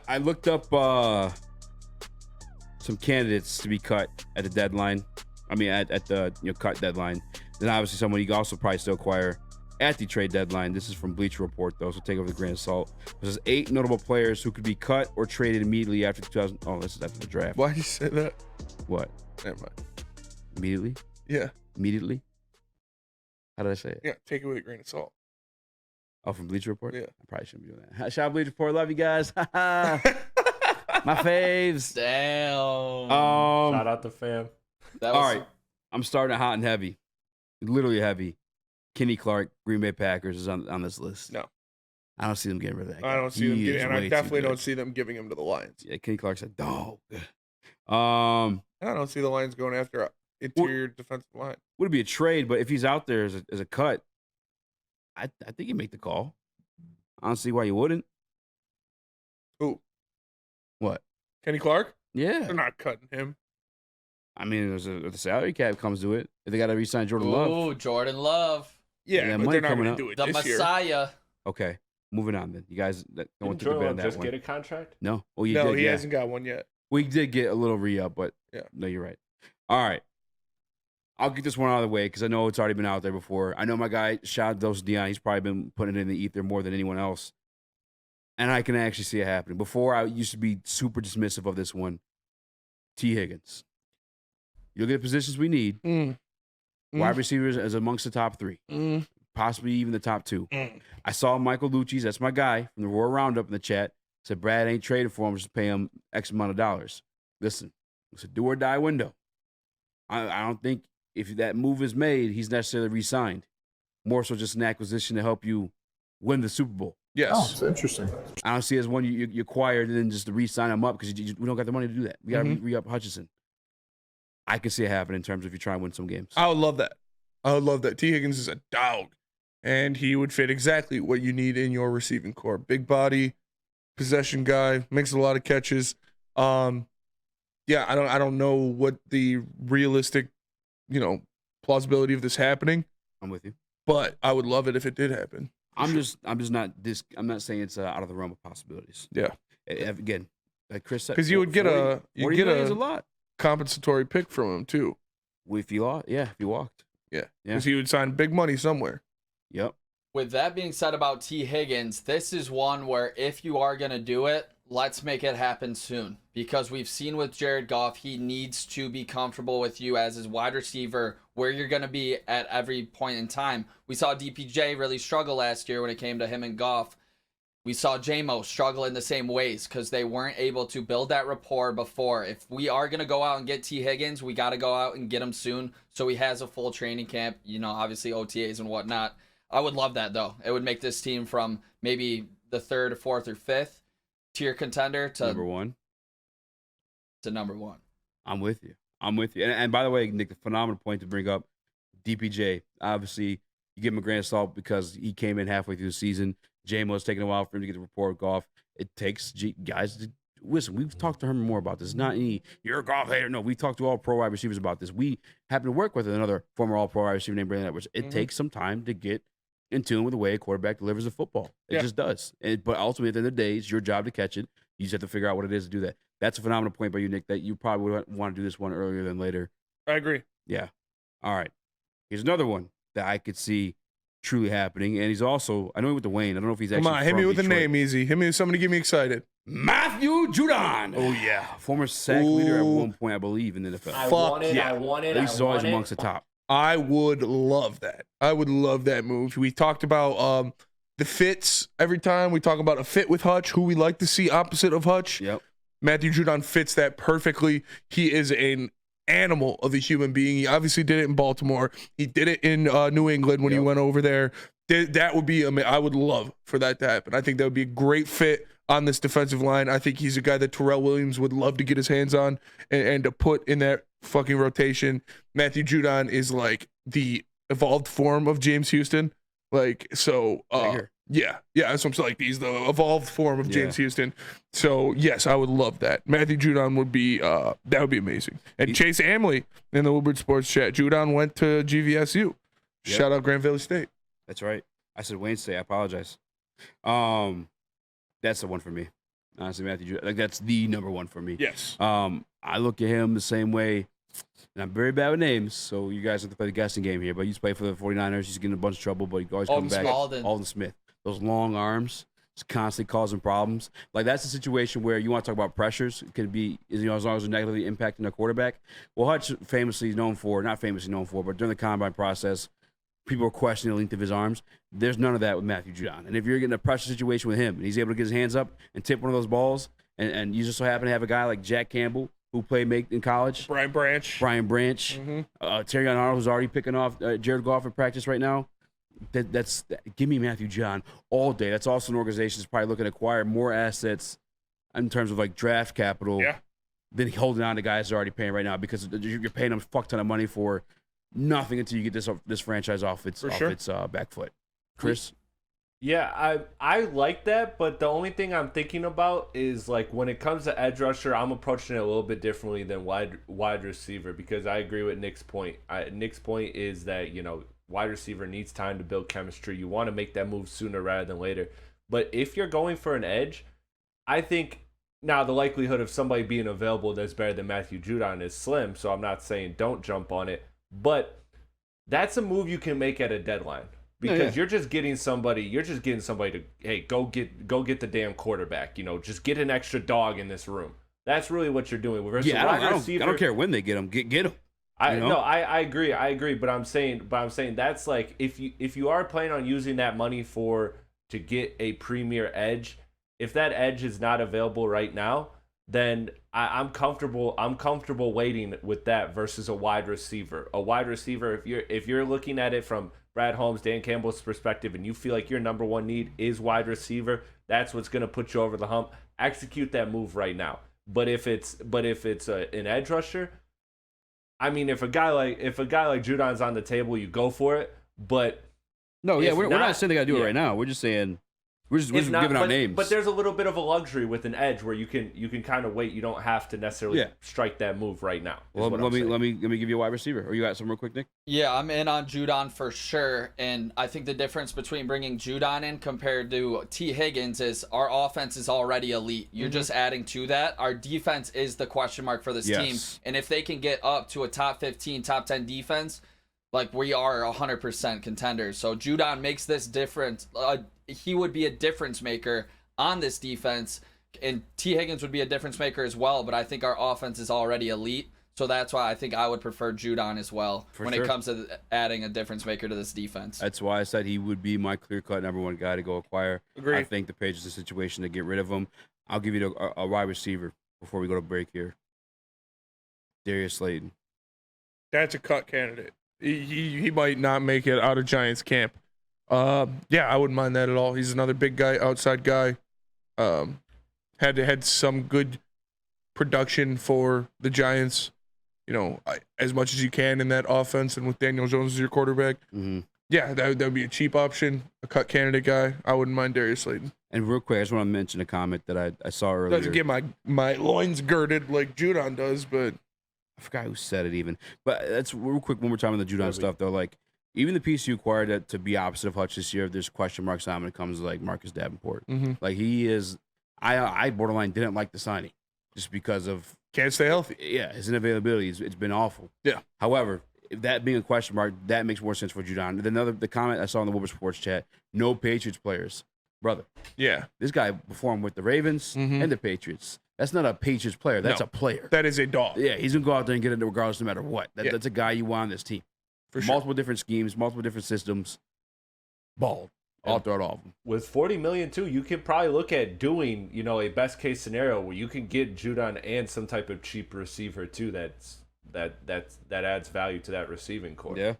I looked up some candidates to be cut at the deadline. I mean, at the cut deadline. Then obviously someone you can also probably still acquire at the trade deadline. This is from Bleacher Report, though, so take it with a grain of salt. It says 8 notable players who could be cut or traded immediately after 2000. Oh, this is after the draft. Why'd you say that? What? Never mind. Immediately? Yeah. Immediately? How did I say it? Yeah, take it with a grain of salt. Oh, from Bleacher Report? Yeah. I probably shouldn't be doing that. Shout out Bleacher Report. Love you guys. My faves. Damn. Shout out to fam. That was, All right. I'm starting hot and heavy. Literally heavy. Kenny Clark, Green Bay Packers, is on this list. No. I don't see them getting rid of that guy. I don't see them getting, and I way too definitely good. don't see them giving him to the Lions. Yeah, Kenny Clark's a dog. I don't see the Lions going after an interior defensive line. Would it be a trade? But if he's out there as a cut, I think you make the call. I don't see why you wouldn't. Who? What? Kenny Clark? Yeah. They're not cutting him. I mean, if the salary cap comes to it, if they got to re-sign Jordan Love. Ooh, Jordan Love. Yeah, Yeah, but money they're not coming going up. to do it The this year. Messiah. Okay, moving on then. You guys that don't Didn't want to Jordan bet on Love that just one. get a contract? No. Well, No, did, he yeah. hasn't got one yet. We did get a little re-up, but Yeah. no, you're right. All right. I'll get this one out of the way because I know it's already been out there before. I know my guy, Shad Dos Dion, he's probably been putting it in the ether more than anyone else. And I can actually see it happening. Before, I used to be super dismissive of this one. T. Higgins. You look at the positions we need. Wide receivers is amongst the top 3. Possibly even the top 2. I saw Michael Lucci's, that's my guy, from the Royal Roundup in the chat, said Brad ain't traded for him, just pay him X amount of dollars. Listen, it's a do or die window. I don't think if that move is made, he's necessarily re-signed. More so just an acquisition to help you win the Super Bowl. Yes. Oh, it's interesting. I don't see it as one you acquired and then just to re-sign him up because we don't got the money to do that. We got to re-up Hutchinson. I can see it happen in terms of you try and win some games. I would love that. I would love that. T. Higgins is a dog, and he would fit exactly what you need in your receiving core. Big body, possession guy, makes a lot of catches. Yeah, I don't know what the realistic, plausibility of this happening, I'm with you. but I would love it if it did happen. I'm not saying it's out of the realm of possibilities. Yeah, Again, like Chris said, because you would get a a lot compensatory pick from him too. if you lost. Yeah, if you walked. Yeah, Yeah. because he would sign big money somewhere. Yep. With that being said about T. Higgins, this is one where if you are going to do it, let's make it happen soon. Because we've seen with Jared Goff, he needs to be comfortable with you as his wide receiver, where you're going to be at every point in time. We saw DPJ really struggle last year when it came to him and Goff. We saw J-Mo struggle in the same ways because they weren't able to build that rapport before. If we are going to go out and get T. Higgins, we got to go out and get him soon so he has a full training camp, obviously OTAs and whatnot. I would love that, though. It would make this team from maybe the 3rd, 4th, or 5th tier contender to Number 1. To number 1. I'm with you. And by the way, Nick, a phenomenal point to bring up. DPJ, obviously, you give him a grain of salt because he came in halfway through the season. J-Mo's taking a while for him to get the report Goff. It takes guys to listen. We've talked to Herman more about this. It's not any you're a Goff hater. No, we talked to all pro wide receivers about this. We happen to work with another former all pro wide receiver named Brandon Edwards. It takes some time to get in tune with the way a quarterback delivers the football. It just does. But ultimately, at the end of the day, it's your job to catch it. You just have to figure out what it is to do that. That's a phenomenal point by you, Nick, that you probably would want to do this one earlier than later. I agree. Yeah. All right. Here's another one that I could see truly happening. And he's also, I know he went to Wayne. I don't know if he's actually Come on, hit me from with a Detroit. name, easy. Hit me with somebody, get me excited. Matthew Judon. Oh, yeah. Former sack leader at one point, I believe, in the NFL. I Fuck want it. yeah. I want it. At least he's I always want it. amongst the top. I would love that. I would love that move. We talked about the fits every time. We talk about a fit with Hutch, who we like to see opposite of Hutch. Yep. Matthew Judon fits that perfectly. He is an animal of a human being. He obviously did it in Baltimore. He did it in New England when he went over there. That would be I would love for that to happen. I think that would be a great fit on this defensive line. I think he's a guy that Terrell Williams would love to get his hands on and to put in that fucking rotation. Matthew Judon is like the evolved form of James Houston. Yeah, that's what I'm saying. Like, he's the evolved form of James Houston. So, yes, I would love that. Matthew Judon would be, that would be amazing. And Chase Amley in the Woodward Sports chat, Judon went to GVSU. Shout out Grand Valley State. That's right. I said Wayne State. I apologize. That's the one for me. Honestly, Matthew Judon, like that's the number one for me. Yes. I look at him the same way. And I'm very bad with names, so you guys have to play the guessing game here. But he used to play for the 49ers. He's getting a bunch of trouble, but he always comes back. Alden Smith. Those long arms, just constantly causing problems. Like, that's a situation where you want to talk about pressures. It could be, as long as they're negatively impacting the quarterback. Well, Hutch not famously known for, but during the combine process, people were questioning the length of his arms. There's none of that with Matthew Judon. And if you're getting a pressure situation with him, and he's able to get his hands up and tip one of those balls, and you just so happen to have a guy like Jack Campbell, who played in college. Brian Branch. Terry Arnold, who's already picking off Jared Goff in practice right now. Give me Matthew Judon all day. That's also an organization that's probably looking to acquire more assets in terms of like draft capital than holding on to guys they're already paying right now, because you're paying them a fuck ton of money for nothing until you get this franchise off its back foot. Chris? Yeah, I like that, but the only thing I'm thinking about is, like, when it comes to edge rusher, I'm approaching it a little bit differently than wide receiver, because I agree with Nick's point. Nick's point is that, wide receiver needs time to build chemistry. You want to make that move sooner rather than later. But if you're going for an edge, I think now the likelihood of somebody being available that's better than Matthew Judon is slim, so I'm not saying don't jump on it. But that's a move you can make at a deadline. Because you're just getting somebody to, hey, go get the damn quarterback. Just get an extra dog in this room. That's really what you're doing. I don't care when they get him. Get him. I agree. But I'm saying that's like, if you are planning on using that money to get a premier edge, if that edge is not available right now, then I'm comfortable waiting with that versus a wide receiver. A wide receiver, if you're looking at it from Brad Holmes, Dan Campbell's perspective, and you feel like your number one need is wide receiver, that's what's going to put you over the hump. Execute that move right now. But if it's an edge rusher, I mean, if a guy like Judon's on the table, you go for it. But we're not saying they got to do it right now. We're just saying we're just giving out names. But there's a little bit of a luxury with an edge where you can kind of wait. You don't have to necessarily strike that move right now. Well, let me give you a wide receiver. Or you got some real quick, Nick? Yeah, I'm in on Judon for sure. And I think the difference between bringing Judon in compared to T. Higgins is our offense is already elite. You're just adding to that. Our defense is the question mark for this team. And if they can get up to a top 15, top 10 defense, like, we are 100% contenders. So Judon makes this difference. He would be a difference maker on this defense, and T. Higgins would be a difference maker as well, but I think our offense is already elite, so that's why I think I would prefer Judon as well it comes to adding a difference maker to this defense. That's why I said he would be my clear-cut number one guy to go acquire. Agreed. I think the Patriots is a situation to get rid of him. I'll give you a wide receiver before we go to break here. Darius Slayton. That's a cut candidate. He might not make it out of Giants camp. I wouldn't mind that at all. He's another big guy, outside guy. Had some good production for the Giants, as much as you can in that offense, and with Daniel Jones as your quarterback. Mm-hmm. Yeah, that would be a cheap option, a cut candidate guy. I wouldn't mind Darius Slayton. And real quick, I just want to mention a comment that I saw earlier. Doesn't get my loins girded like Judon does, but I forgot who said it even. But that's real quick, one more time on the Judon stuff, though. Like, even the piece you acquired to be opposite of Hutch this year, there's question marks on when it comes to, like, Marcus Davenport. Mm-hmm. Like, he is – I borderline didn't like the signing just because of – can't stay healthy. Yeah, his inavailability. It's been awful. Yeah. However, if that being a question mark, that makes more sense for Judon. The comment I saw in the Woodward Sports chat, no Patriots players. Brother. Yeah. This guy performed with the Ravens and the Patriots. That's not a Patriots player. That's a player. That is a dog. Yeah, he's going to go out there and get it regardless no matter what. That's a guy you want on this team. For sure. Multiple different schemes, multiple different systems. Bald. All throughout all of them. With $40 million too, you could probably look at doing, a best case scenario where you can get Judon and some type of cheap receiver too that adds value to that receiving core. Yeah.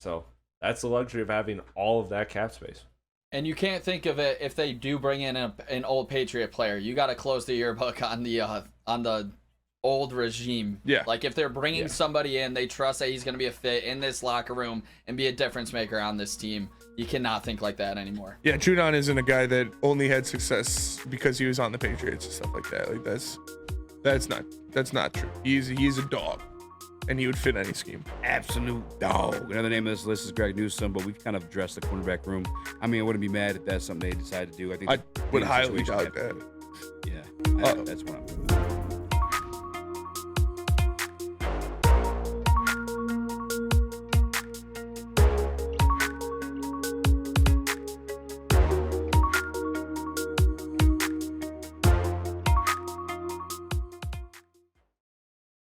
So that's the luxury of having all of that cap space. And you can't think of it if they do bring in an old Patriot player. You got to close the yearbook on the old regime. Yeah. Like, if they're bringing somebody in, they trust that he's going to be a fit in this locker room and be a difference maker on this team. You cannot think like that anymore. Yeah, Judon isn't a guy that only had success because he was on the Patriots and stuff like that. Like, that's not true. He's a dog, and he would fit any scheme. Absolute dog. Another name of this list is Greg Newsome, but we've kind of addressed the cornerback room. I mean, I wouldn't be mad if that's something they decide to do. I would highly doubt that. Yeah. That's what I'm.